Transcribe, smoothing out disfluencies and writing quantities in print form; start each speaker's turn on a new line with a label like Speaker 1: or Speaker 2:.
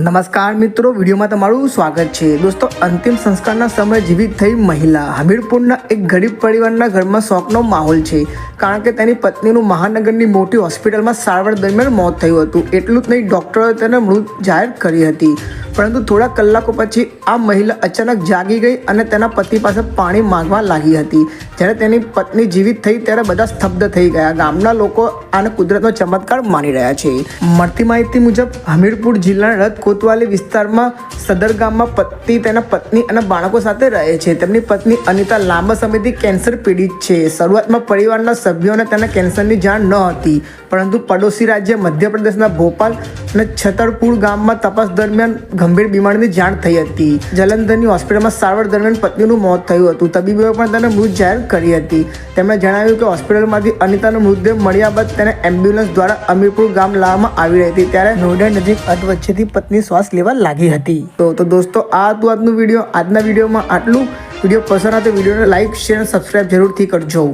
Speaker 1: નમસ્કાર મિત્રો, વિડીયોમાં તમારું સ્વાગત છે। દોસ્તો, અંતિમ સંસ્કારના સમયે જીવિત થઈ મહિલા। હમીરપુરના એક ગરીબ પરિવારના ઘરમાં શોકનો માહોલ છે, કારણ કે તેની પત્નીનું મહાનગરની મોટી હોસ્પિટલમાં સારવાર દરમિયાન મોત થયું હતું। એટલું જ નહીં, ડોક્ટરોએ તેને મૃત જાહેર કરી હતી, પરંતુ થોડા કલાકો પછી આ મહિલા અચાનક જાગી ગઈ અને તેના પતિ પાસે પાણી માંગવા લાગી હતી। જ્યારે તેની પત્ની જીવિત થઈ ત્યારે બધા સ્તબ્ધ થઈ ગયા। ગામના લોકો આને કુદરતનો ચમત્કાર માની રહ્યા છે। મળતી માહિતી મુજબ હમીરપુર જિલ્લાના રથ કોતવાલી વિસ્તારમાં સદર ગામમાં પતિ તેના પત્ની અને બાળકો સાથે રહે છે। તેમની પત્ની અનિતા લાંબા સમયથી કેન્સર પીડિત છે। શરૂઆતમાં પરિવારના સભ્યોને તેને કેન્સરની જાણ ન હતી, પરંતુ પડોશી રાજ્ય મધ્યપ્રદેશના ભોપાલ અને છતરપુર ગામમાં તપાસ દરમિયાન ગંભીર બીમારીની જાણ થઈ હતી। જલંધરની હોસ્પિટલમાં સારવાર દરમિયાન પત્નીનું મોત થયું હતું। તબીબોએ પણ તેને મૃત જાહેર કરી હતી। તેમણે જણાવ્યું કે હોસ્પિટલમાંથી અનિતાનો મૃતદેહ મળ્યા બાદ તેને એમ્બ્યુલન્સ દ્વારા હમીરપુર ગામ લાવવામાં આવી રહી હતી, ત્યારે નોઈડા નજીક અધવચ્ચેથી પત્ની શ્વાસ લેવા લાગી હતી। તો દોસ્તો, આ હતું આજનો વિડીયો। આજના વિડીયોમાં આટલું। વિડીયો પસંદ આવે તો વિડીયોને લાઇક, શેર અને સબસ્ક્રાઈબ જરૂરથી કરજો।